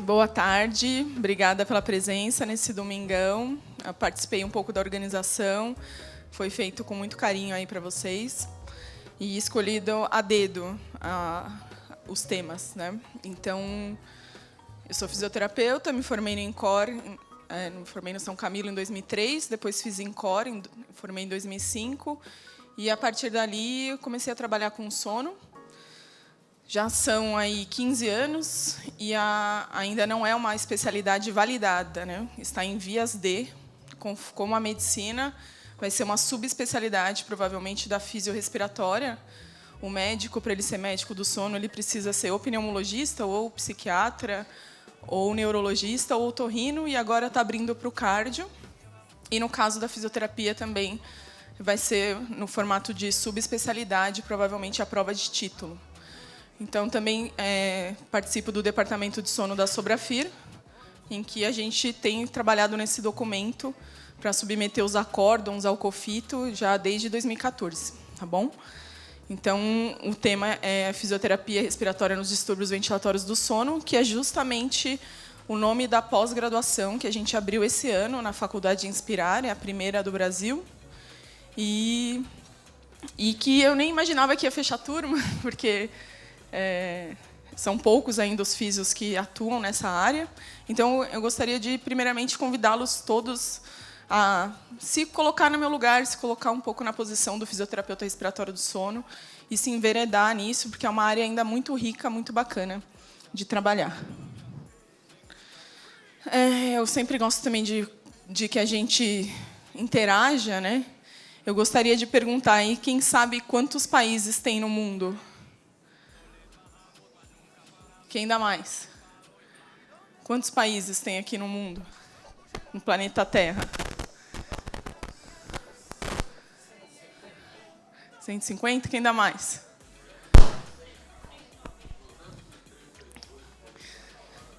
Boa tarde, obrigada pela presença nesse domingão. Eu participei um pouco da organização, foi feito com muito carinho aí para vocês e escolhido a dedo os temas, né? Então, eu sou fisioterapeuta, me formei no INCOR, me formei no São Camilo em 2003, depois fiz INCOR, formei em 2005 e a partir dali eu comecei a trabalhar com sono. Já são aí 15 anos e ainda não é uma especialidade validada, né? Está em vias de, como a medicina, vai ser uma subespecialidade, provavelmente, da fisiorrespiratória. O médico, para ele ser médico do sono, ele precisa ser ou pneumologista, ou psiquiatra, ou neurologista, ou otorrino, e agora está abrindo para o cardio. E, no caso da fisioterapia, também vai ser no formato de subespecialidade, provavelmente a prova de título. Então, também participo do departamento de sono da Sobrafir, em que a gente tem trabalhado nesse documento para submeter os acórdons ao COFITO já desde 2014, tá bom? Então, o tema é fisioterapia respiratória nos distúrbios ventilatórios do sono, que é justamente o nome da pós-graduação que a gente abriu esse ano na Faculdade Inspirar, é a primeira do Brasil, e que eu nem imaginava que ia fechar a turma, porque são poucos ainda os físios que atuam nessa área. Então, eu gostaria de, primeiramente, convidá-los todos a se colocar no meu lugar, se colocar um pouco na posição do fisioterapeuta respiratório do sono e se enveredar nisso, porque é uma área ainda muito rica, muito bacana de trabalhar. Eu sempre gosto também de que a gente interaja, né? Eu gostaria de perguntar aí, quem sabe quantos países tem no mundo? Quem dá mais? Quantos países tem aqui no mundo? No planeta Terra? 150? Quem dá mais?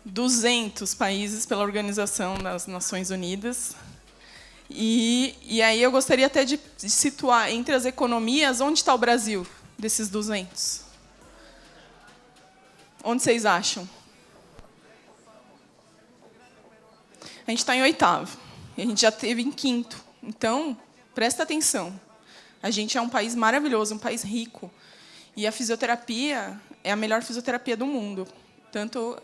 200 países pela Organização das Nações Unidas. E aí eu gostaria até de situar entre as economias, onde está o Brasil desses 200? Onde vocês acham? A gente está em 8º. E a gente já esteve em 5º. Então, presta atenção. A gente é um país maravilhoso, um país rico. E a fisioterapia é a melhor fisioterapia do mundo. Tanto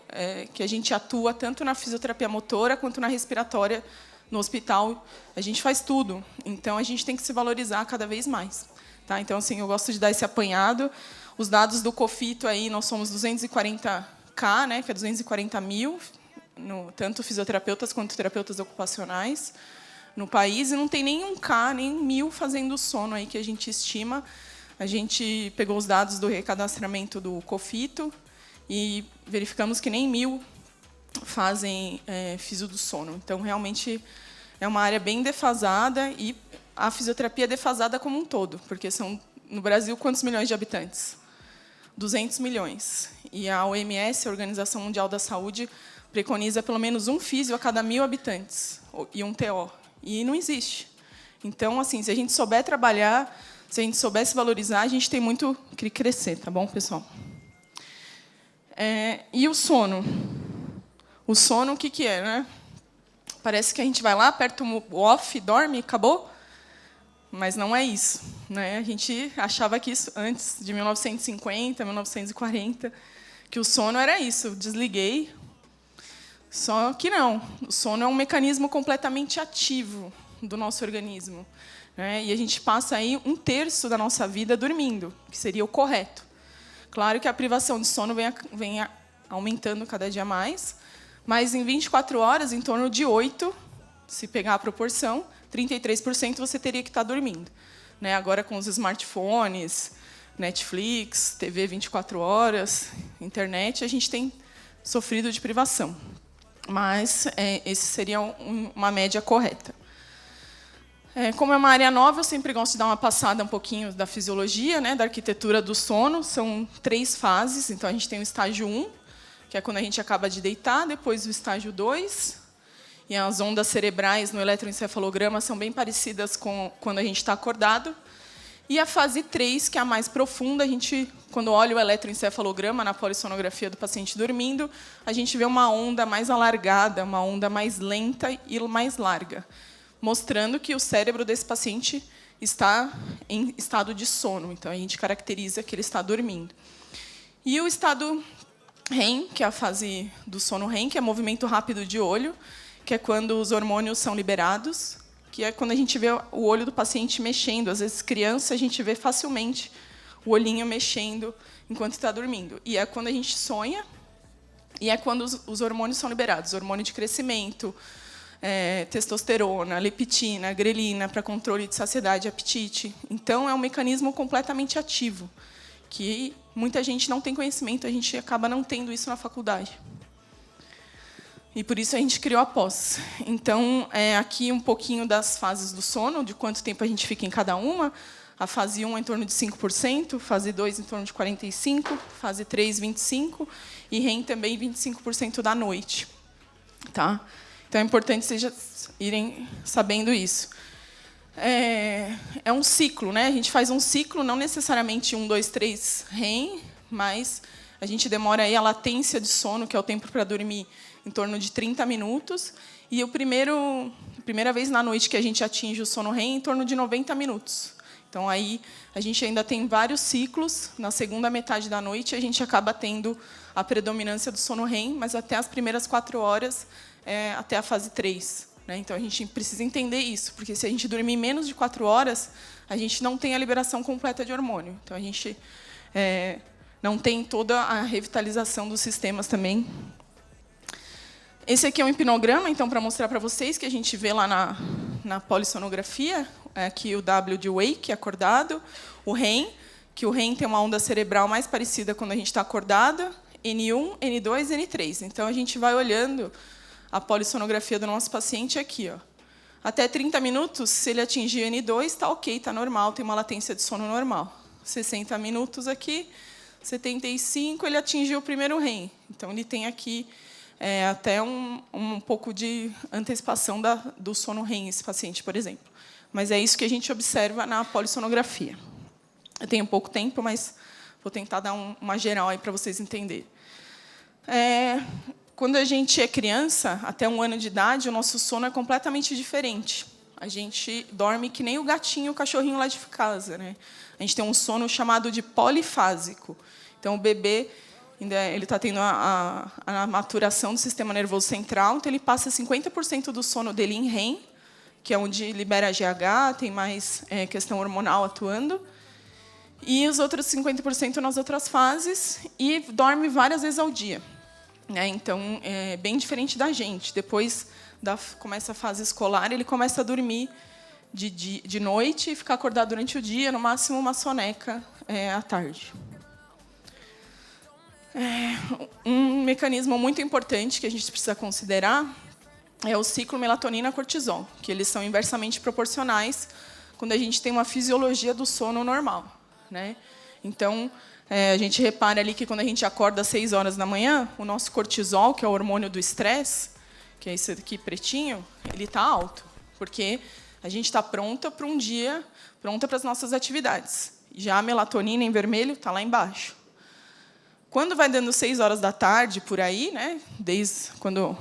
que a gente atua tanto na fisioterapia motora quanto na respiratória no hospital. A gente faz tudo. Então, a gente tem que se valorizar cada vez mais. Tá? Então, assim, eu gosto de dar esse apanhado. Os dados do COFITO, aí, nós somos 240K, né, que é 240 mil, tanto fisioterapeutas quanto terapeutas ocupacionais, no país, e não tem nenhum K, nem 1000 fazendo sono, aí, que a gente estima. A gente pegou os dados do recadastramento do COFITO e verificamos que nem 1000 fazem fisio do sono. Então, realmente, é uma área bem defasada, e a fisioterapia é defasada como um todo, porque são, no Brasil, quantos milhões de habitantes? 200 milhões. E a OMS, a Organização Mundial da Saúde, preconiza pelo menos um físio a cada 1000 habitantes, e um TO. E não existe. Então, assim, se a gente souber trabalhar, se a gente souber se valorizar, a gente tem muito que crescer, tá bom, pessoal? E o sono? O sono, o que é, né? Parece que a gente vai lá, aperta o off, dorme, acabou. Mas não é isso, né? A gente achava que isso, antes de 1950, 1940, que o sono era isso, desliguei. Só que não, o sono é um mecanismo completamente ativo do nosso organismo, né? E a gente passa aí 1/3 da nossa vida dormindo, que seria o correto. Claro que a privação de sono vem aumentando cada dia mais, mas em 24 horas, em torno de 8, se pegar a proporção, 33% você teria que estar dormindo. Né? Agora, com os smartphones, Netflix, TV 24 horas, internet, a gente tem sofrido de privação. Mas esse seria uma média correta. Como é uma área nova, eu sempre gosto de dar uma passada um pouquinho da fisiologia, né, da arquitetura do sono. São 3 fases. Então, a gente tem o estágio 1, que é quando a gente acaba de deitar, depois o estágio 2, e as ondas cerebrais no eletroencefalograma são bem parecidas com quando a gente está acordado. E a fase 3, que é a mais profunda, a gente, quando olha o eletroencefalograma na polissonografia do paciente dormindo, a gente vê uma onda mais alargada, uma onda mais lenta e mais larga, mostrando que o cérebro desse paciente está em estado de sono. Então, a gente caracteriza que ele está dormindo. E o estado REM, que é a fase do sono REM, que é movimento rápido de olho, que é quando os hormônios são liberados, que é quando a gente vê o olho do paciente mexendo. Às vezes, criança, a gente vê facilmente o olhinho mexendo enquanto está dormindo. E é quando a gente sonha, e é quando os hormônios são liberados. Hormônio de crescimento, testosterona, leptina, grelina, para controle de saciedade e apetite. Então, é um mecanismo completamente ativo, que muita gente não tem conhecimento, a gente acaba não tendo isso na faculdade. E por isso a gente criou a pós. Então, aqui um pouquinho das fases do sono, de quanto tempo a gente fica em cada uma. A fase 1 é em torno de 5%, fase 2 em torno de 45%, fase 3, 25%, e REM também 25% da noite. Tá? Então, é importante vocês irem sabendo isso. É um ciclo, né? A gente faz um ciclo, não necessariamente 1, 2, 3 REM, mas a gente demora aí a latência de sono, que é o tempo para dormir, em torno de 30 minutos. E a primeira vez na noite que a gente atinge o sono REM, em torno de 90 minutos. Então, aí a gente ainda tem vários ciclos. Na segunda metade da noite, a gente acaba tendo a predominância do sono REM, mas até as primeiras 4 horas, até a fase 3. Né? Então, a gente precisa entender isso, porque se a gente dormir menos de 4 horas, a gente não tem a liberação completa de hormônio. Então, a gente não tem toda a revitalização dos sistemas também. Esse aqui é um hipnograma, então, para mostrar para vocês, que a gente vê lá na polissonografia, aqui o W de wake, acordado, o REM, que o REM tem uma onda cerebral mais parecida quando a gente está acordado, N1, N2, N3. Então, a gente vai olhando a polissonografia do nosso paciente aqui. Ó. Até 30 minutos, se ele atingir N2, está ok, está normal, tem uma latência de sono normal. 60 minutos aqui, 75, ele atingiu o primeiro REM. Então, ele tem aqui até um pouco de antecipação do sono REM, esse paciente, por exemplo. Mas é isso que a gente observa na polissonografia. Eu tenho pouco tempo, mas vou tentar dar uma geral aí para vocês entenderem. Quando a gente é criança, até 1 ano de idade, o nosso sono é completamente diferente. A gente dorme que nem o gatinho, o cachorrinho lá de casa. Né? A gente tem um sono chamado de polifásico. Então, o bebê ele está tendo a maturação do sistema nervoso central, então ele passa 50% do sono dele em REM, que é onde libera GH, tem mais questão hormonal atuando, e os outros 50% nas outras fases, e dorme várias vezes ao dia. Né? Então, é bem diferente da gente. Depois começa a fase escolar, ele começa a dormir de noite e ficar acordado durante o dia, no máximo uma soneca à tarde. Um mecanismo muito importante que a gente precisa considerar é o ciclo melatonina-cortisol, que eles são inversamente proporcionais quando a gente tem uma fisiologia do sono normal. Né? Então, a gente repara ali que quando a gente acorda às 6 horas da manhã, o nosso cortisol, que é o hormônio do estresse, que é esse aqui pretinho, ele está alto, porque a gente está pronta para um dia, pronta para as nossas atividades. Já a melatonina em vermelho está lá embaixo. Quando vai dando 6 horas da tarde, por aí, né, desde quando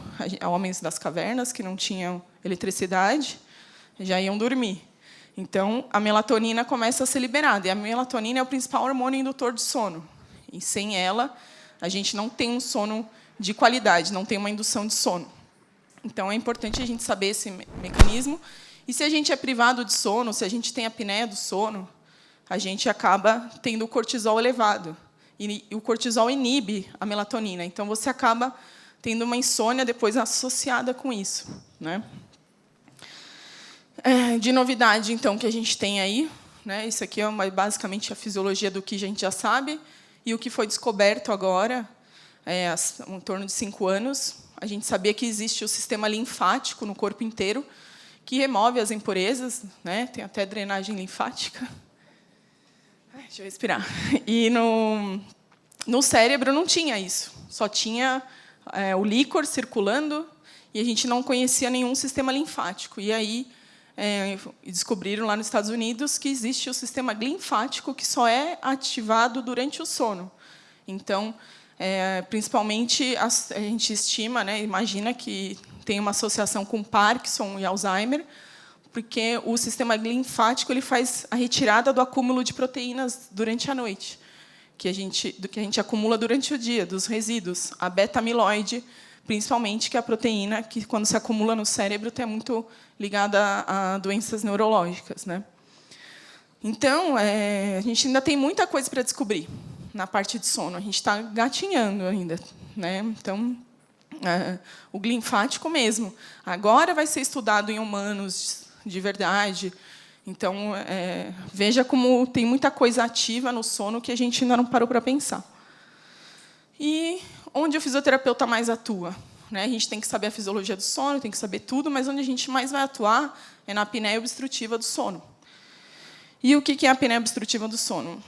homens das cavernas, que não tinham eletricidade, já iam dormir. Então, a melatonina começa a ser liberada. E a melatonina é o principal hormônio indutor de sono. E, sem ela, a gente não tem um sono de qualidade, não tem uma indução de sono. Então, é importante a gente saber esse mecanismo. E, se a gente é privado de sono, se a gente tem a apneia do sono, a gente acaba tendo o cortisol elevado. E o cortisol inibe a melatonina. Então, você acaba tendo uma insônia depois associada com isso. Né? De novidade, então, que a gente tem aí, né? Isso aqui é basicamente a fisiologia do que a gente já sabe, e o que foi descoberto agora, em torno de 5 anos. A gente sabia que existe o sistema linfático no corpo inteiro, que remove as impurezas, né? Tem até drenagem linfática. Deixa eu respirar. E no cérebro não tinha isso. Só tinha o líquor circulando e a gente não conhecia nenhum sistema linfático. E aí e descobriram lá nos Estados Unidos que existe o sistema linfático que só é ativado durante o sono. Então, principalmente, a gente estima, né, imagina que tem uma associação com Parkinson e Alzheimer, porque o sistema linfático ele faz a retirada do acúmulo de proteínas durante a noite, que a gente acumula durante o dia, dos resíduos. A beta-amiloide, principalmente, que é a proteína que, quando se acumula no cérebro, é muito ligada a doenças neurológicas, né? Então, a gente ainda tem muita coisa para descobrir na parte de sono. A gente está gatinhando ainda, né? Então, o linfático mesmo. Agora vai ser estudado em humanos de verdade. Então, veja como tem muita coisa ativa no sono que a gente ainda não parou para pensar. E onde o fisioterapeuta mais atua? Né? A gente tem que saber a fisiologia do sono, tem que saber tudo, mas onde a gente mais vai atuar é na apneia obstrutiva do sono. E o que é a apneia obstrutiva do sono?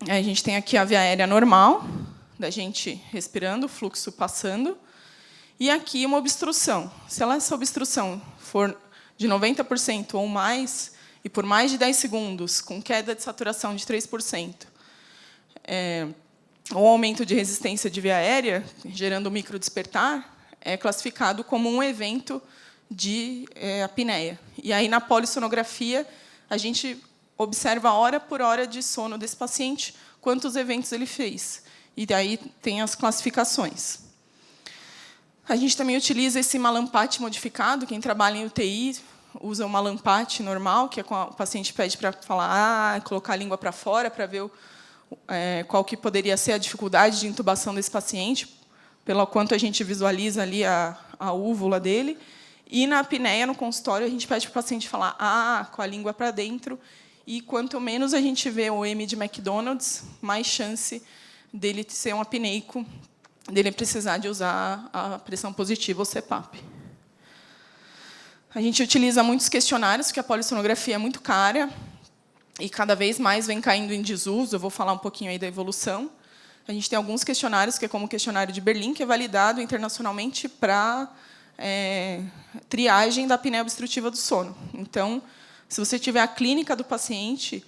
A gente tem aqui a via aérea normal, da gente respirando, o fluxo passando, e aqui uma obstrução. Se essa obstrução for de 90% ou mais, e por mais de 10 segundos, com queda de saturação de 3%, ou aumento de resistência de via aérea, gerando microdespertar, é classificado como um evento de apneia. E aí, na polissonografia, a gente observa hora por hora de sono desse paciente, quantos eventos ele fez. E daí tem as classificações. A gente também utiliza esse Malampate modificado. Quem trabalha em UTI usa o Malampate normal, que é quando o paciente pede para falar, colocar a língua para fora, para ver qual que poderia ser a dificuldade de intubação desse paciente, pelo quanto a gente visualiza ali a úvula dele. E na apneia, no consultório, a gente pede para o paciente falar com a língua para dentro. E quanto menos a gente vê o M de McDonald's, mais chance dele ser um apneico, dele precisar de usar a pressão positiva, ou CPAP. A gente utiliza muitos questionários, porque a polissonografia é muito cara, e cada vez mais vem caindo em desuso. Eu vou falar um pouquinho aí da evolução. A gente tem alguns questionários, que é como o questionário de Berlim, que é validado internacionalmente para triagem da apneia obstrutiva do sono. Então, se você tiver a clínica do paciente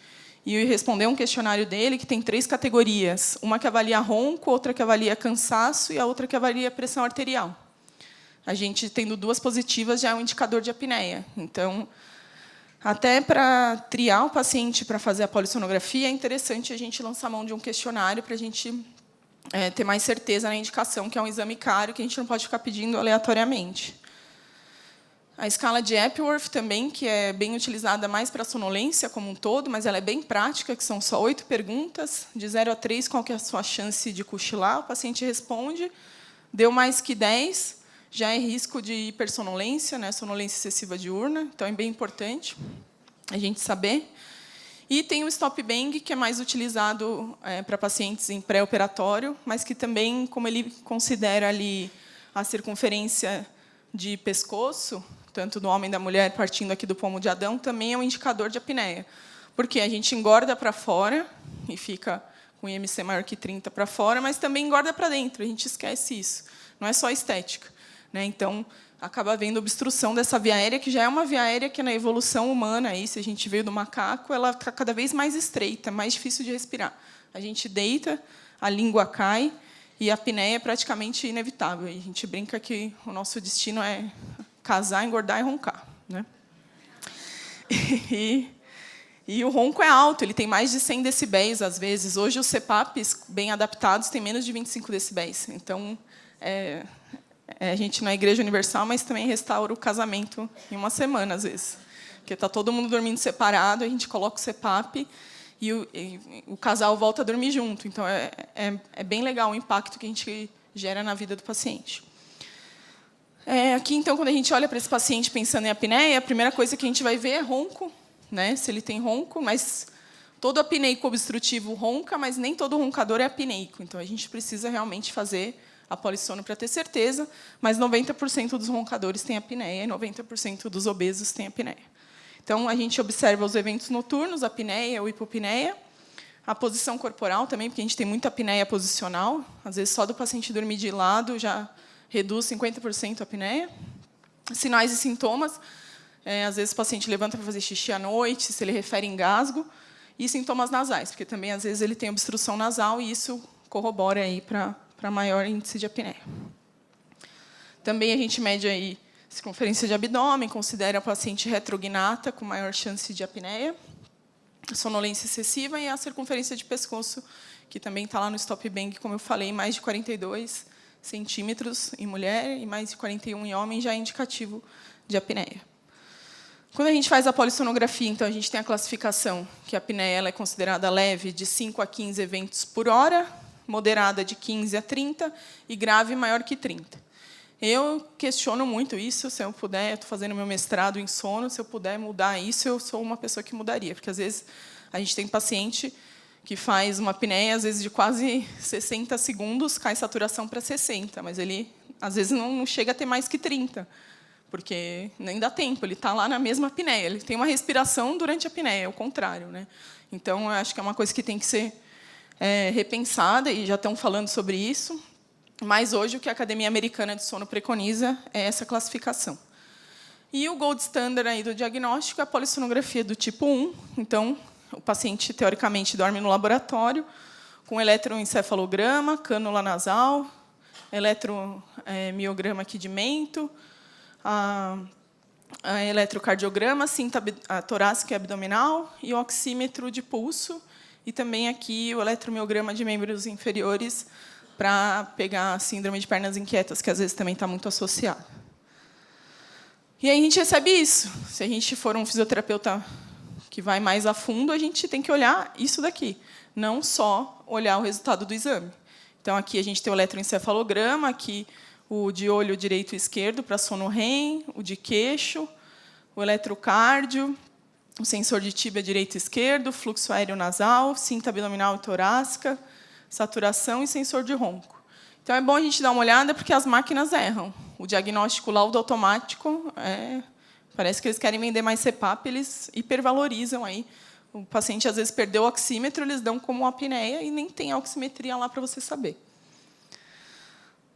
e responder um questionário dele, que tem 3 categorias, uma que avalia ronco, outra que avalia cansaço e a outra que avalia pressão arterial. A gente, tendo 2 positivas, já é um indicador de apneia. Então, até para triar o paciente para fazer a polissonografia, é interessante a gente lançar mão de um questionário para a gente ter mais certeza na indicação, que é um exame caro, que a gente não pode ficar pedindo aleatoriamente. A escala de Epworth também, que é bem utilizada mais para a sonolência como um todo, mas ela é bem prática, que são só 8 perguntas, de 0 a 3, qual que é a sua chance de cochilar? O paciente responde, deu mais que 10, já é risco de hipersonolência, né, sonolência excessiva diurna, então é bem importante a gente saber. E tem o stop bang, que é mais utilizado para pacientes em pré-operatório, mas que também, como ele considera ali a circunferência de pescoço, tanto do homem e da mulher, partindo aqui do pomo de Adão, também é um indicador de apneia. Porque a gente engorda para fora e fica com IMC maior que 30 para fora, mas também engorda para dentro, a gente esquece isso. Não é só estética, né? Então, acaba havendo obstrução dessa via aérea, que já é uma via aérea que, na evolução humana, aí, se a gente veio do macaco, ela está cada vez mais estreita, mais difícil de respirar. A gente deita, a língua cai, e a apneia é praticamente inevitável. E a gente brinca que o nosso destino é casar, engordar e roncar, né? E o ronco é alto, ele tem mais de 100 decibéis, às vezes. Hoje, os CPAPs bem adaptados têm menos de 25 decibéis. Então, a gente não é igreja universal, mas também restaura o casamento em uma semana, às vezes. Porque está todo mundo dormindo separado, a gente coloca o CPAP e o casal volta a dormir junto. Então, é bem legal o impacto que a gente gera na vida do paciente. Aqui, então, quando a gente olha para esse paciente pensando em apneia, a primeira coisa que a gente vai ver é ronco, né? Se ele tem ronco, mas todo apneico obstrutivo ronca, mas nem todo roncador é apneico. Então, a gente precisa realmente fazer a polissono para ter certeza, mas 90% dos roncadores têm apneia e 90% dos obesos têm apneia. Então, a gente observa os eventos noturnos, a apneia ou hipopneia, a posição corporal também, porque a gente tem muita apneia posicional. Às vezes, só do paciente dormir de lado já reduz 50% a apneia. Sinais e sintomas. Às vezes o paciente levanta para fazer xixi à noite, se ele refere engasgo, e sintomas nasais, porque também às vezes ele tem obstrução nasal e isso corrobora aí para maior índice de apneia. Também a gente mede aí circunferência de abdômen, considera a paciente retrognata com maior chance de apneia, sonolência excessiva e a circunferência de pescoço, que também está lá no Stop Bang, como eu falei, mais de 42 centímetros em mulher e mais de 41 em homem, já é indicativo de apneia. Quando a gente faz a polissonografia, então, a gente tem a classificação, que a apneia ela é considerada leve, de 5 a 15 eventos por hora, moderada de 15 a 30 e grave maior que 30. Eu questiono muito isso, se eu puder, estou fazendo meu mestrado em sono, se eu puder mudar isso, eu sou uma pessoa que mudaria, porque, às vezes, a gente tem paciente que faz uma apneia, às vezes, de quase 60 segundos, cai saturação para 60, mas ele, às vezes, não chega a ter mais que 30. Porque nem dá tempo, ele está lá na mesma apneia, ele tem uma respiração durante a apneia, é o contrário, né? Então, eu acho que é uma coisa que tem que ser repensada, e já estão falando sobre isso, mas hoje o que a Academia Americana de Sono preconiza é essa classificação. E o gold standard aí do diagnóstico é a polissonografia do tipo 1, então, o paciente, teoricamente, dorme no laboratório, com eletroencefalograma, cânula nasal, eletromiograma aqui de mento, a eletrocardiograma, cinta torácica e abdominal e o oxímetro de pulso, e também aqui o eletromiograma de membros inferiores para pegar a síndrome de pernas inquietas, que às vezes também está muito associada. E aí a gente recebe isso. Se a gente for um fisioterapeuta que vai mais a fundo, a gente tem que olhar isso daqui, não só olhar o resultado do exame. Então, aqui a gente tem o eletroencefalograma, aqui o de olho direito e esquerdo para sono REM, o de queixo, o eletrocardio, o sensor de tíbia direito e esquerdo, fluxo aéreo nasal, cinta abdominal e torácica, saturação e sensor de ronco. Então, é bom a gente dar uma olhada, porque as máquinas erram. O diagnóstico laudo automático, parece que eles querem vender mais CPAP, eles hipervalorizam aí. O paciente, às vezes, perdeu o oxímetro, eles dão como apneia e nem tem a oximetria lá para você saber.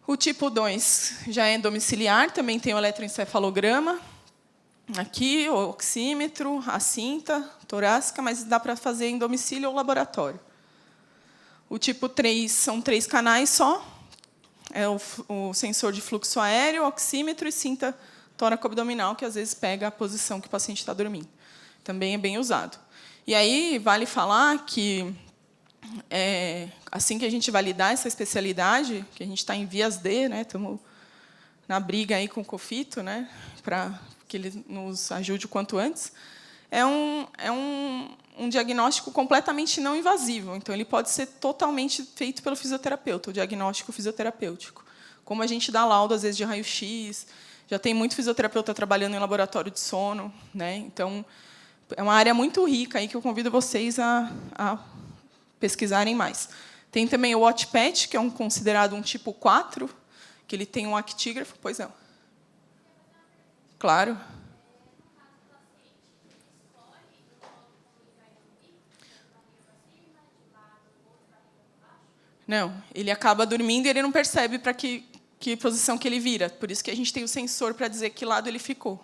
O tipo 2 já é domiciliar, também tem o eletroencefalograma. Aqui, o oxímetro, a cinta torácica, mas dá para fazer em domicílio ou laboratório. O tipo 3 são 3 canais só. É o sensor de fluxo aéreo, oxímetro e cinta tóraco-abdominal, que às vezes pega a posição que o paciente está dormindo. Também é bem usado. E aí, vale falar que, assim que a gente validar essa especialidade, que a gente está em vias D, né, estamos na briga aí com o COFITO, né, para que ele nos ajude o quanto antes, é um diagnóstico completamente não invasivo. Então, ele pode ser totalmente feito pelo fisioterapeuta, o diagnóstico fisioterapêutico. Como a gente dá laudo, às vezes, de raio-x, já tem muito fisioterapeuta trabalhando em laboratório de sono, né? Então, é uma área muito rica aí que eu convido vocês a pesquisarem mais. Tem também o Watchpad, que é considerado um tipo 4, que ele tem um actígrafo. Pois não. Claro. Não, ele acaba dormindo e ele não percebe para que posição que ele vira. Por isso que a gente tem o sensor para dizer que lado ele ficou.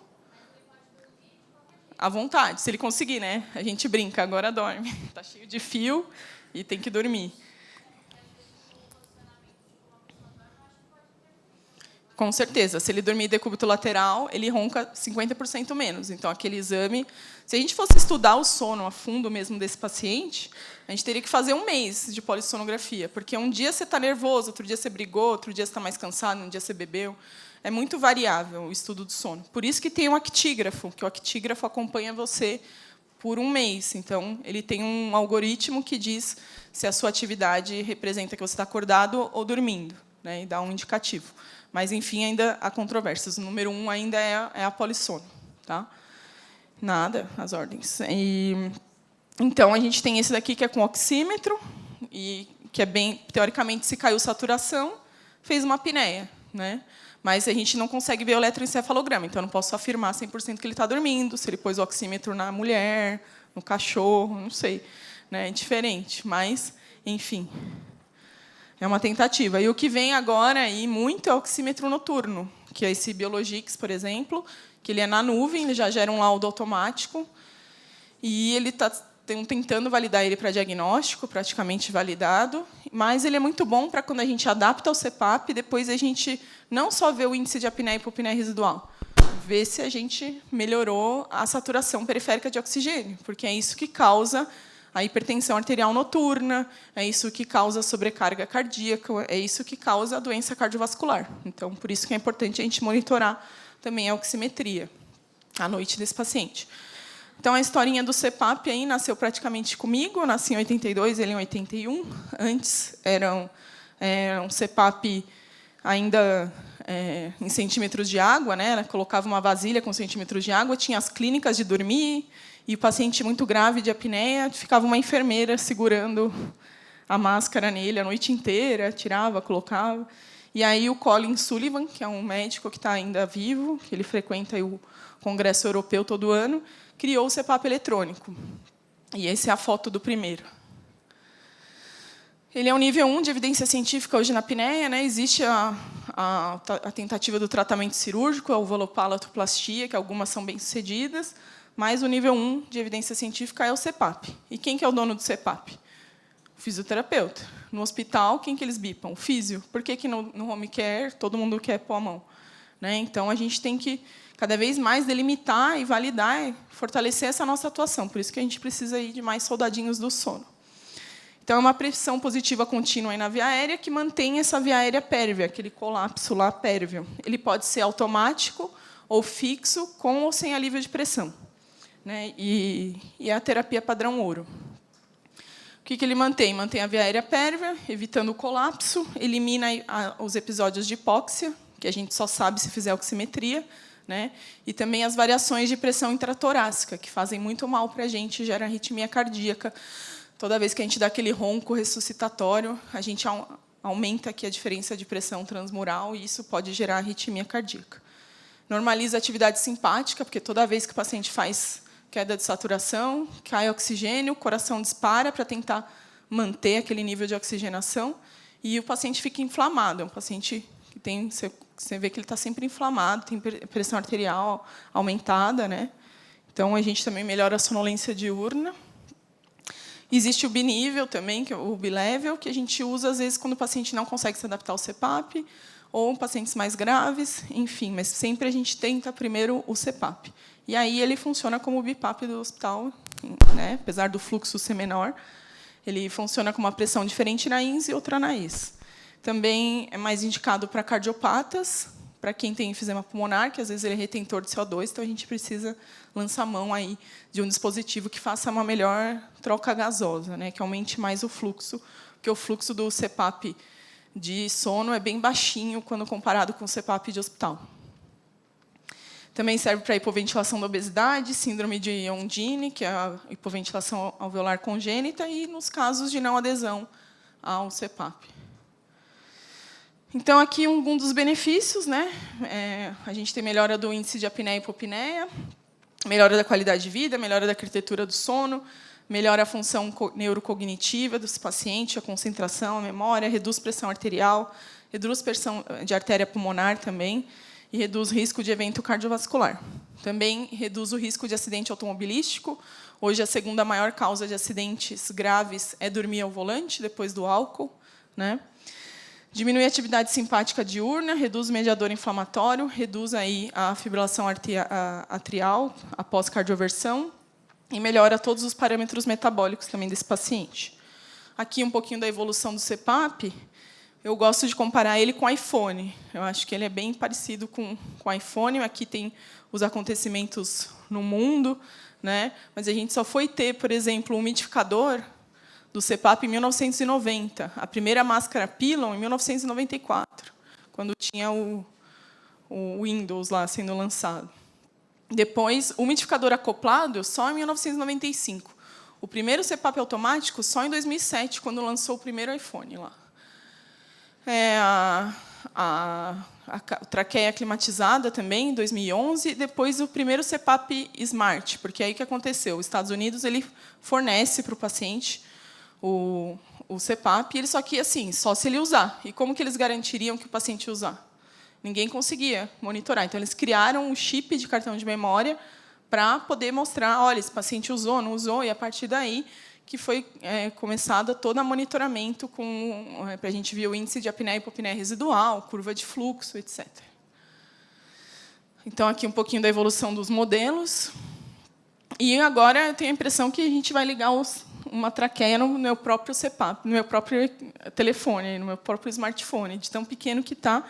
À vontade, se ele conseguir, né? A gente brinca, agora dorme. Está cheio de fio e tem que dormir. Com certeza, se ele dormir decúbito lateral, ele ronca 50% menos. Então, aquele exame... Se a gente fosse estudar o sono a fundo mesmo desse paciente, a gente teria que fazer 1 mês de polissonografia, porque um dia você está nervoso, outro dia você brigou, outro dia você está mais cansado, um dia você bebeu. É muito variável o estudo do sono. Por isso que tem o actígrafo, que o actígrafo acompanha você por 1 mês. Então, ele tem um algoritmo que diz se a sua atividade representa que você está acordado ou dormindo, né, e dá um indicativo. Mas, enfim, ainda há controvérsias. O número 1 ainda é a polissono. Tá? Nada, as ordens. Então, a gente tem esse daqui, que é com oxímetro, e que é bem, teoricamente, se caiu saturação, fez uma apneia, né? Mas a gente não consegue ver o eletroencefalograma, então eu não posso afirmar 100% que ele está dormindo, se ele pôs o oxímetro na mulher, no cachorro, não sei. Né? É diferente, mas, enfim... É uma tentativa. E o que vem agora aí muito é o oxímetro noturno, que é esse Biologix, por exemplo, que ele é na nuvem, ele já gera um laudo automático, e ele está tentando validar ele para diagnóstico, praticamente validado, mas ele é muito bom para quando a gente adapta ao CPAP, depois a gente não só vê o índice de apneia e hipopneia residual, ver se a gente melhorou a saturação periférica de oxigênio, porque é isso que causa a hipertensão arterial noturna, é isso que causa a sobrecarga cardíaca, é isso que causa a doença cardiovascular. Então, por isso que é importante a gente monitorar também a oximetria à noite desse paciente. Então, a historinha do CPAP aí nasceu praticamente comigo, eu nasci em 82, ele em 81. Antes era um CPAP ainda em centímetros de água, né? Ela colocava uma vasilha com centímetros de água, tinha as clínicas de dormir, e o paciente muito grave de apneia, ficava uma enfermeira segurando a máscara nele a noite inteira, tirava, colocava. E aí o Colin Sullivan, que é um médico que está ainda vivo, que ele frequenta aí o Congresso Europeu todo ano, criou o CPAP eletrônico. E essa é a foto do primeiro. Ele é o nível 1 de evidência científica hoje na apneia, né? Existe a tentativa do tratamento cirúrgico, a vulvopalatoplastia, que algumas são bem-sucedidas, mas o nível 1 de evidência científica é o CPAP. E quem que é o dono do CPAP? O fisioterapeuta. No hospital, quem que eles bipam? O físio. Por que no home care todo mundo quer pôr a mão? Né? Então, a gente tem que, cada vez mais, delimitar e validar e fortalecer essa nossa atuação. Por isso que a gente precisa aí de mais soldadinhos do sono. Então, é uma pressão positiva contínua aí na via aérea que mantém essa via aérea pérvia, aquele colapso lá pérvio. Ele pode ser automático ou fixo, com ou sem alívio de pressão. Né? E é a terapia padrão ouro. O que ele mantém? Mantém a via aérea pérvia, evitando o colapso, elimina os episódios de hipóxia, que a gente só sabe se fizer oximetria, né? E também as variações de pressão intratorácica, que fazem muito mal para a gente, gera arritmia cardíaca. Toda vez que a gente dá aquele ronco ressuscitatório, a gente aumenta aqui a diferença de pressão transmural, e isso pode gerar arritmia cardíaca. Normaliza a atividade simpática, porque toda vez que o paciente faz queda de saturação, cai oxigênio, o coração dispara para tentar manter aquele nível de oxigenação, e o paciente fica inflamado. É um paciente que tem, você vê que ele está sempre inflamado, tem pressão arterial aumentada, né? Então, a gente também melhora a sonolência diurna. Existe o binível também, que é o bilevel, que a gente usa, às vezes, quando o paciente não consegue se adaptar ao CPAP, ou pacientes mais graves, enfim, mas sempre a gente tenta primeiro o CPAP. E aí ele funciona como o BiPAP do hospital, né? Apesar do fluxo ser menor, ele funciona com uma pressão diferente na INS e outra na ES. Também é mais indicado para cardiopatas, para quem tem enfisema pulmonar, que às vezes ele é retentor de CO2, então a gente precisa lançar mão aí de um dispositivo que faça uma melhor troca gasosa, né? Que aumente mais o fluxo, porque o fluxo do CPAP de sono é bem baixinho quando comparado com o CPAP de hospital. Também serve para hipoventilação da obesidade, síndrome de Ondine, que é a hipoventilação alveolar congênita, e nos casos de não adesão ao CPAP. Então, aqui um dos benefícios, né? A gente tem melhora do índice de apneia e hipopneia, melhora da qualidade de vida, melhora da arquitetura do sono, melhora a função neurocognitiva dos pacientes, a concentração, a memória, reduz pressão arterial, reduz pressão de artéria pulmonar também, e reduz o risco de evento cardiovascular. Também reduz o risco de acidente automobilístico. Hoje, a segunda maior causa de acidentes graves é dormir ao volante, depois do álcool. Né? Diminui a atividade simpática diurna, reduz o mediador inflamatório, reduz aí a fibrilação atrial após cardioversão, e melhora todos os parâmetros metabólicos também desse paciente. Aqui, um pouquinho da evolução do CPAP. Eu gosto de comparar ele com o iPhone. Eu acho que ele é bem parecido com o iPhone. Aqui tem os acontecimentos no mundo, né? Mas a gente só foi ter, por exemplo, um umidificador do CPAP em 1990. A primeira máscara Pillon em 1994, quando tinha o Windows lá sendo lançado. Depois, o umidificador acoplado só em 1995. O primeiro CPAP automático só em 2007, quando lançou o primeiro iPhone lá. A traqueia climatizada também, em 2011, e depois o primeiro CPAP Smart, porque aí o que aconteceu? Os Estados Unidos ele fornece para o paciente o CPAP, e ele só que assim, só se ele usar. E como que eles garantiriam que o paciente ia usar? Ninguém conseguia monitorar. Então, eles criaram um chip de cartão de memória para poder mostrar, olha, esse paciente usou, não usou, e, a partir daí, que foi começado todo o monitoramento para a gente ver o índice de apneia e hipopneia residual, curva de fluxo, etc. Então, aqui um pouquinho da evolução dos modelos. E agora eu tenho a impressão que a gente vai ligar uma traqueia no meu próprio CPAP, no meu próprio telefone, no meu próprio smartphone, de tão pequeno que está.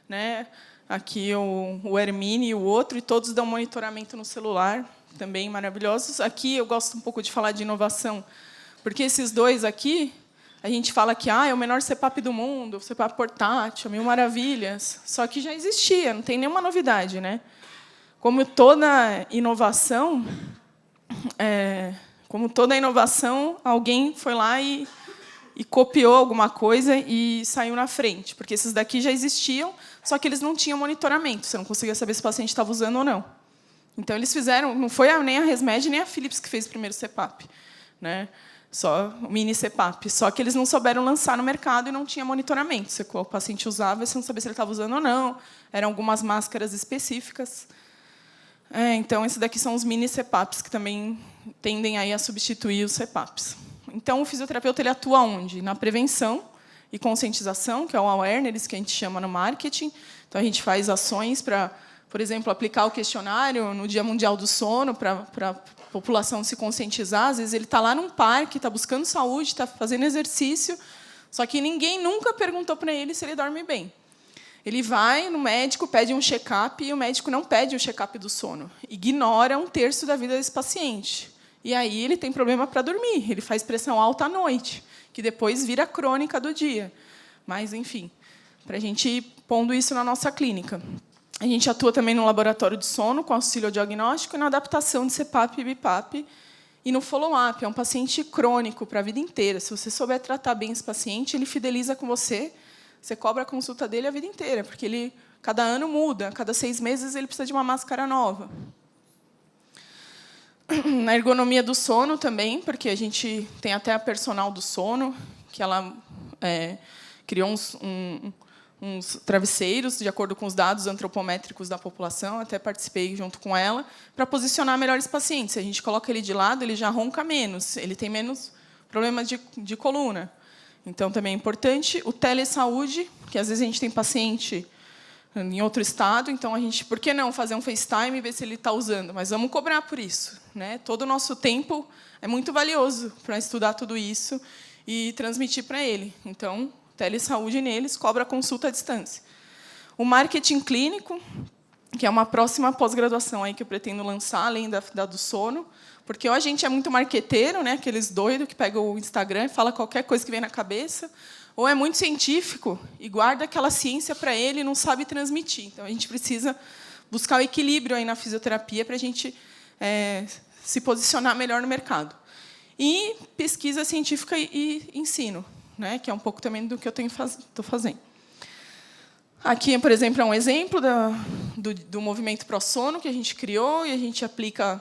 Né? Aqui o Hermine e o outro, e todos dão monitoramento no celular, também maravilhosos. Aqui eu gosto um pouco de falar de inovação, porque esses dois aqui, a gente fala que é o menor CPAP do mundo, o CPAP portátil, 1000 maravilhas, só que já existia, não tem nenhuma novidade. Né? Como toda inovação, alguém foi lá e copiou alguma coisa e saiu na frente, porque esses daqui já existiam, só que eles não tinham monitoramento, você não conseguia saber se o paciente estava usando ou não. Então, eles fizeram, não foi nem a ResMed nem a Philips que fez o primeiro CPAP, né? Só o mini CPAP, só que eles não souberam lançar no mercado e não tinha monitoramento. O paciente usava, você não sabia se ele estava usando ou não, eram algumas máscaras específicas. Então, esses daqui são os mini CPAPs, que também tendem aí a substituir os CPAPs. Então, o fisioterapeuta ele atua onde? Na prevenção e conscientização, que é o awareness, que a gente chama no marketing. Então, a gente faz ações para, por exemplo, aplicar o questionário no Dia Mundial do Sono, para a população se conscientizar. Às vezes, ele está lá num parque, está buscando saúde, está fazendo exercício, só que ninguém nunca perguntou para ele se ele dorme bem. Ele vai no médico, pede um check-up, e o médico não pede o check-up do sono. Ignora 1/3 da vida desse paciente. E aí ele tem problema para dormir, ele faz pressão alta à noite, que depois vira crônica do dia. Mas, enfim, para a gente ir pondo isso na nossa clínica. A gente atua também no laboratório de sono, com auxílio diagnóstico, e na adaptação de CPAP e BIPAP, e no follow-up. É um paciente crônico para a vida inteira. Se você souber tratar bem esse paciente, ele fideliza com você, você cobra a consulta dele a vida inteira, porque ele, cada ano, muda, cada 6 meses ele precisa de uma máscara nova. Na ergonomia do sono também, porque a gente tem até a personal do sono, que ela criou uns travesseiros, de acordo com os dados antropométricos da população, até participei junto com ela, para posicionar melhores pacientes. Se a gente coloca ele de lado, ele já ronca menos, ele tem menos problemas de coluna. Então, também é importante. O telesaúde, que às vezes a gente tem paciente em outro estado, então a gente, por que não fazer um FaceTime e ver se ele está usando? Mas vamos cobrar por isso, né? Todo o nosso tempo é muito valioso para estudar tudo isso e transmitir para ele. Então, telesaúde neles, cobra consulta à distância. O marketing clínico, que é uma próxima pós-graduação aí que eu pretendo lançar, além da do sono, porque ou a gente é muito marqueteiro, né? Aqueles doidos que pegam o Instagram e fala qualquer coisa que vem na cabeça, ou é muito científico e guarda aquela ciência para ele e não sabe transmitir. Então, a gente precisa buscar o equilíbrio aí na fisioterapia para a gente se posicionar melhor no mercado. E pesquisa científica e ensino, né, que é um pouco também do que eu estou fazendo. Aqui, por exemplo, é um exemplo do movimento pró-sono que a gente criou, e a gente aplica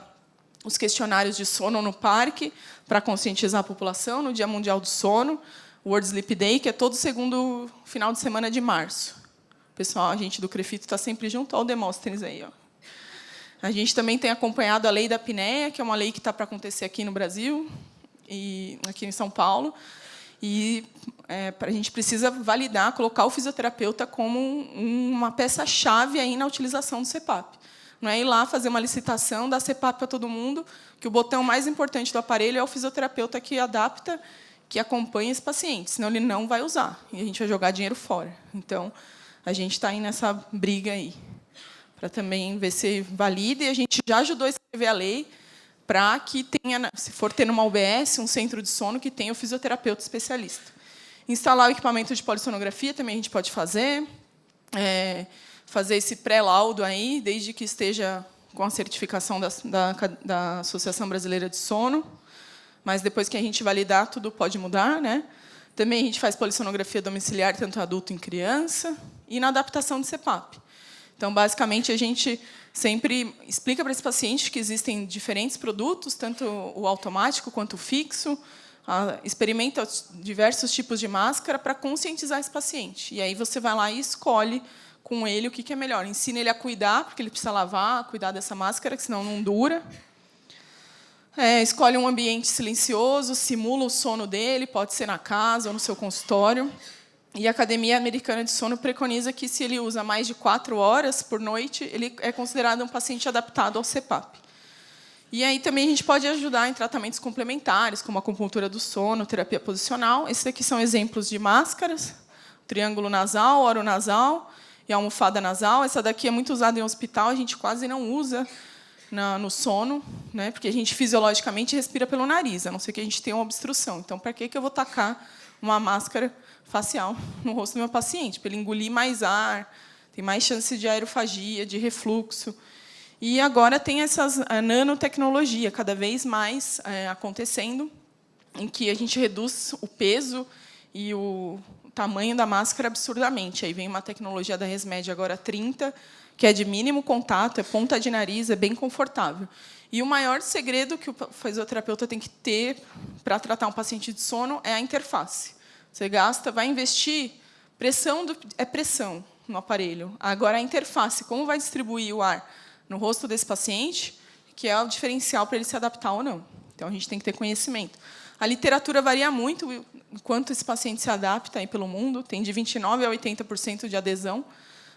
os questionários de sono no parque para conscientizar a população no Dia Mundial do Sono, World Sleep Day, que é todo segundo final de semana de março. O pessoal, a gente do CREFITO está sempre junto ao Demóstenes aí. A gente também tem acompanhado a lei da apneia, que é uma lei que está para acontecer aqui no Brasil, e aqui em São Paulo. E a gente precisa validar, colocar o fisioterapeuta como uma peça-chave aí na utilização do CPAP. Não é ir lá fazer uma licitação, dar CPAP para todo mundo, que o botão mais importante do aparelho é o fisioterapeuta que adapta, que acompanha esse paciente, senão ele não vai usar, e a gente vai jogar dinheiro fora. Então, a gente está aí nessa briga aí, para também ver se valida, e a gente já ajudou a escrever a lei para que tenha, se for ter numa UBS, um centro de sono, que tenha o fisioterapeuta especialista. Instalar o equipamento de polissonografia também a gente pode fazer, fazer esse pré-laudo aí, desde que esteja com a certificação da Associação Brasileira de Sono, mas depois que a gente validar, tudo pode mudar, né? Também a gente faz polissonografia domiciliar, tanto adulto em criança, e na adaptação de CPAP. Então, basicamente, a gente sempre explica para esse paciente que existem diferentes produtos, tanto o automático quanto o fixo, experimenta diversos tipos de máscara para conscientizar esse paciente. E aí você vai lá e escolhe com ele o que é melhor. Ensina ele a cuidar, porque ele precisa lavar, cuidar dessa máscara, que senão não dura. Escolhe um ambiente silencioso, simula o sono dele, pode ser na casa ou no seu consultório. E a Academia Americana de Sono preconiza que, se ele usa mais de 4 horas por noite, ele é considerado um paciente adaptado ao CPAP. E aí também a gente pode ajudar em tratamentos complementares, como acupuntura do sono, terapia posicional. Esses aqui são exemplos de máscaras: triângulo nasal, oronasal e almofada nasal. Essa daqui é muito usada em hospital, a gente quase não usa no sono, né, porque a gente fisiologicamente respira pelo nariz, a não ser que a gente tenha uma obstrução. Então, para que eu vou tacar uma máscara facial no rosto do meu paciente? Para ele engolir mais ar, tem mais chance de aerofagia, de refluxo. E agora tem a nanotecnologia cada vez mais acontecendo, em que a gente reduz o peso e o tamanho da máscara absurdamente. Aí vem uma tecnologia da ResMed agora 30, que é de mínimo contato, é ponta de nariz, é bem confortável. E o maior segredo que o fisioterapeuta tem que ter para tratar um paciente de sono é a interface. Você vai investir, é pressão no aparelho. Agora, a interface, como vai distribuir o ar no rosto desse paciente, que é o diferencial para ele se adaptar ou não. Então, a gente tem que ter conhecimento. A literatura varia muito enquanto esse paciente se adapta aí pelo mundo, tem de 29% a 80% de adesão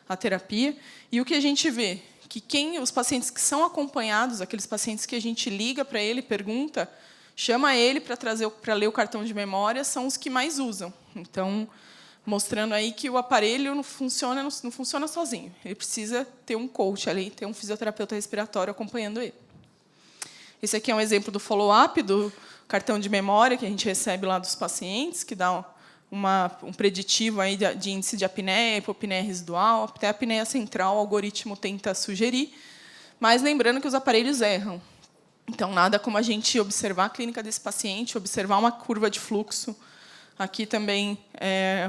à terapia. E o que a gente vê? Que os pacientes que são acompanhados, aqueles pacientes que a gente liga para ele, pergunta, chama ele para ler o cartão de memória, são os que mais usam. Então, mostrando aí que o aparelho não funciona sozinho. Ele precisa ter um coach ali, ter um fisioterapeuta respiratório acompanhando ele. Esse aqui é um exemplo do follow-up do cartão de memória que a gente recebe lá dos pacientes, que dá um preditivo aí de índice de apneia, hipopneia residual, até a apneia central, o algoritmo tenta sugerir, mas lembrando que os aparelhos erram. Então, nada como a gente observar a clínica desse paciente, observar uma curva de fluxo. Aqui também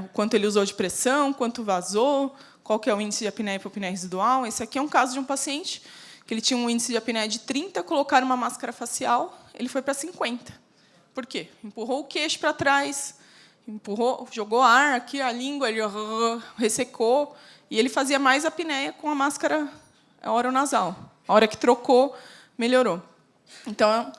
o quanto ele usou de pressão, quanto vazou, qual que é o índice de apneia e hipopneia residual. Esse aqui é um caso de um paciente que ele tinha um índice de apneia de 30, colocaram uma máscara facial, ele foi para 50. Por quê? Empurrou o queixo para trás, jogou ar aqui, a língua, ele ressecou, e ele fazia mais apneia com a máscara oronasal. A hora que trocou, melhorou. Então,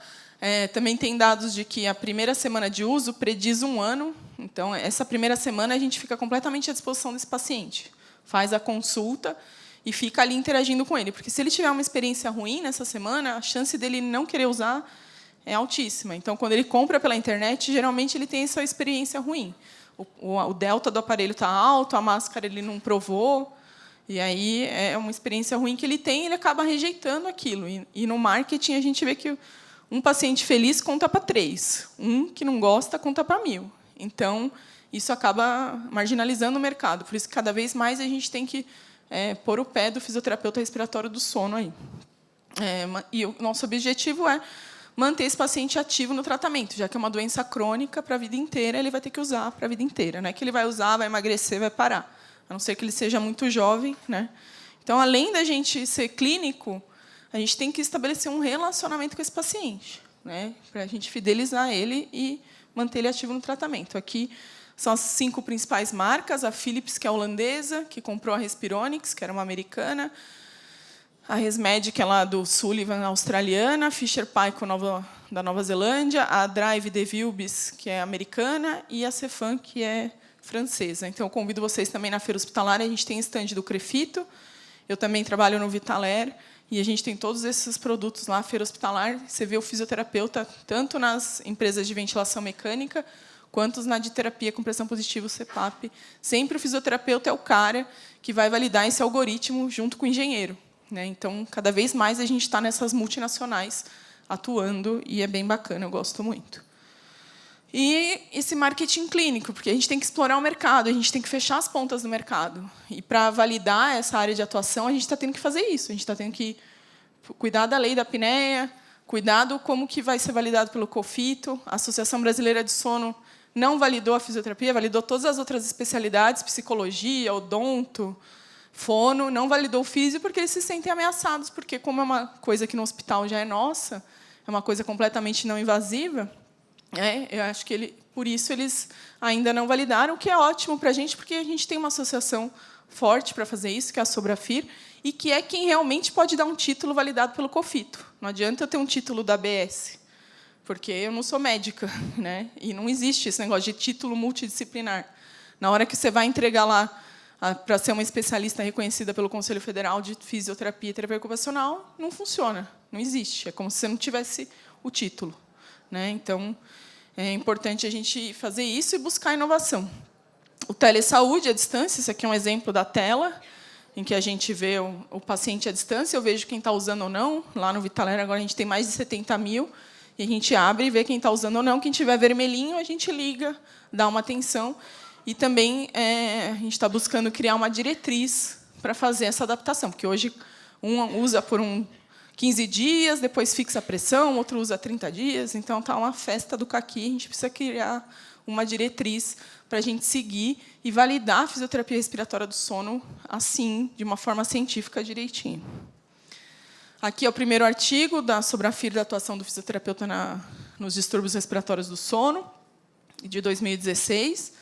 também tem dados de que a primeira semana de uso prediz 1 ano. Então, essa primeira semana, a gente fica completamente à disposição desse paciente. Faz a consulta e fica ali interagindo com ele. Porque, se ele tiver uma experiência ruim nessa semana, a chance dele não querer usar é altíssima. Então, quando ele compra pela internet, geralmente ele tem essa experiência ruim. O delta do aparelho está alto, a máscara ele não provou, e aí é uma experiência ruim que ele tem, e ele acaba rejeitando aquilo. E no marketing a gente vê que um paciente feliz conta para 3, um que não gosta conta para 1000. Então, isso acaba marginalizando o mercado. Por isso, cada vez mais a gente tem que pôr o pé do fisioterapeuta respiratório do sono aí. E o nosso objetivo é manter esse paciente ativo no tratamento, já que é uma doença crônica para a vida inteira, ele vai ter que usar para a vida inteira. Não é que ele vai usar, vai emagrecer, vai parar, a não ser que ele seja muito jovem, né? Então, além da gente ser clínico, a gente tem que estabelecer um relacionamento com esse paciente, né? Para a gente fidelizar ele e manter ele ativo no tratamento. Aqui são as 5 principais marcas: a Philips, que é holandesa, que comprou a Respironics, que era uma americana; a ResMed, que é lá do Sullivan, australiana; a Fisher Paykel, da Nova Zelândia; a Drive Devilbis, que é americana; e a Cefam, que é francesa. Então, eu convido vocês também na feira hospitalar. A gente tem stand do Crefito. Eu também trabalho no Vitaler. E a gente tem todos esses produtos lá na feira hospitalar. Você vê o fisioterapeuta tanto nas empresas de ventilação mecânica, quanto na de terapia com pressão positiva, o CPAP. Sempre o fisioterapeuta é o cara que vai validar esse algoritmo junto com o engenheiro. Então, cada vez mais a gente está nessas multinacionais atuando, e é bem bacana, eu gosto muito. E esse marketing clínico, porque a gente tem que explorar o mercado, a gente tem que fechar as pontas do mercado. E, para validar essa área de atuação, a gente está tendo que fazer isso. A gente está tendo que cuidar da lei da apneia, cuidar do como que vai ser validado pelo COFITO. A Associação Brasileira de Sono não validou a fisioterapia, validou todas as outras especialidades, psicologia, odonto, fono, não validou o físio, porque eles se sentem ameaçados, porque, como é uma coisa que no hospital já é nossa, é uma coisa completamente não invasiva, eu acho que por isso eles ainda não validaram, o que é ótimo para a gente, porque a gente tem uma associação forte para fazer isso, que é a Sobrafir, e que é quem realmente pode dar um título validado pelo COFITO. Não adianta eu ter um título da ABS, porque eu não sou médica, né? E não existe esse negócio de título multidisciplinar. Na hora que você vai entregar lá para ser uma especialista reconhecida pelo Conselho Federal de Fisioterapia e Terapia Ocupacional, não funciona, não existe. É como se você não tivesse o título, né? Então, é importante a gente fazer isso e buscar inovação. O telesaúde à distância, isso aqui é um exemplo da tela, em que a gente vê o paciente à distância, eu vejo quem está usando ou não. Lá no Vitalera, agora, a gente tem mais de 70 mil, e a gente abre e vê quem está usando ou não. Quem tiver vermelhinho, a gente liga, dá uma atenção. E também a gente está buscando criar uma diretriz para fazer essa adaptação, porque hoje um usa por 15 dias, depois fixa a pressão, outro usa 30 dias, então está uma festa do caqui, a gente precisa criar uma diretriz para a gente seguir e validar a fisioterapia respiratória do sono assim, de uma forma científica direitinho. Aqui é o primeiro artigo sobre a FIR da atuação do fisioterapeuta nos distúrbios respiratórios do sono, de 2016.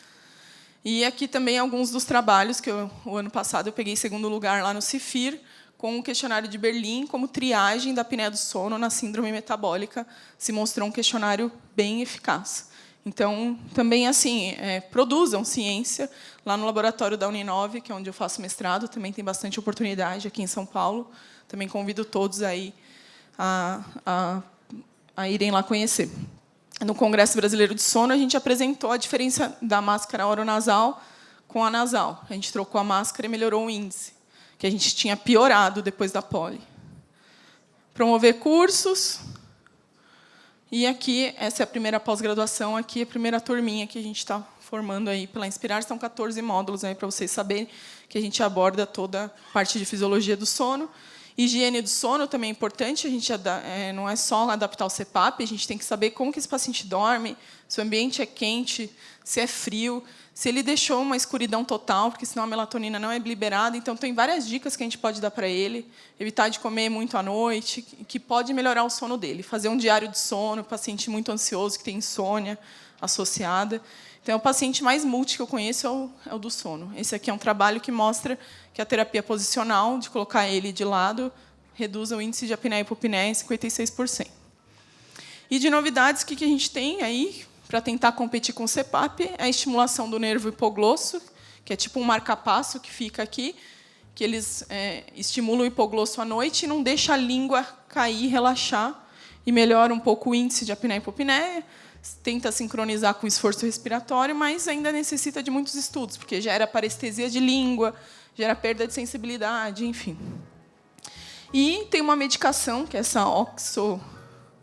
E aqui também alguns dos trabalhos que o ano passado eu peguei segundo lugar lá no CIFIR, com o questionário de Berlim, como triagem da apneia do sono na síndrome metabólica, se mostrou um questionário bem eficaz. Então, também assim, produzam ciência. Lá no laboratório da Uninove, que é onde eu faço mestrado, também tem bastante oportunidade aqui em São Paulo. Também convido todos aí a irem lá conhecer. No Congresso Brasileiro de Sono, a gente apresentou a diferença da máscara oronasal com a nasal. A gente trocou a máscara e melhorou o índice, que a gente tinha piorado depois da poli. Promover cursos. E aqui, essa é a primeira pós-graduação, aqui é a primeira turminha que a gente está formando aí pela Inspirar. São 14 módulos aí para vocês saberem que a gente aborda toda a parte de fisiologia do sono. Higiene do sono também é importante, a gente não é só adaptar o CPAP, a gente tem que saber como que esse paciente dorme, se o ambiente é quente, se é frio, se ele deixou uma escuridão total, porque senão a melatonina não é liberada. Então, tem várias dicas que a gente pode dar para ele. Evitar de comer muito à noite, que pode melhorar o sono dele. Fazer um diário de sono, paciente muito ansioso, que tem insônia associada. Então, o paciente mais multi que eu conheço é o do sono. Esse aqui é um trabalho que mostra que a terapia posicional, de colocar ele de lado, reduz o índice de apneia e hipopneia em 56%. E de novidades, o que a gente tem aí, para tentar competir com o CPAP, é a estimulação do nervo hipoglosso, que é tipo um marca-passo que fica aqui, que eles estimulam o hipoglosso à noite e não deixa a língua cair, relaxar, e melhora um pouco o índice de apneia e hipopneia. Tenta sincronizar com o esforço respiratório, mas ainda necessita de muitos estudos, porque gera parestesia de língua, gera perda de sensibilidade, enfim. E tem uma medicação, que é essa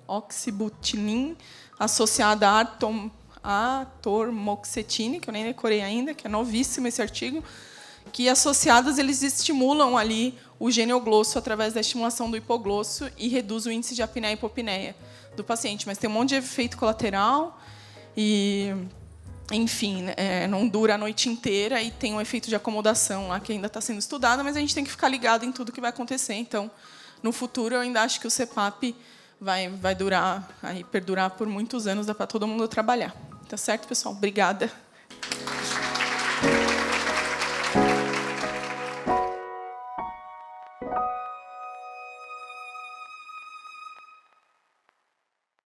oxibutinin, associada à atormoxetina, que eu nem decorei ainda, que é novíssimo esse artigo, que associadas eles estimulam ali o geniogrosso através da estimulação do hipoglosso e reduz o índice de apneia e hipopneia do paciente. Mas tem um monte de efeito colateral e, enfim, não dura a noite inteira e tem um efeito de acomodação lá que ainda está sendo estudado, mas a gente tem que ficar ligado em tudo que vai acontecer. Então, no futuro, eu ainda acho que o CPAP vai perdurar por muitos anos, dá para todo mundo trabalhar. Tá certo, pessoal? Obrigada.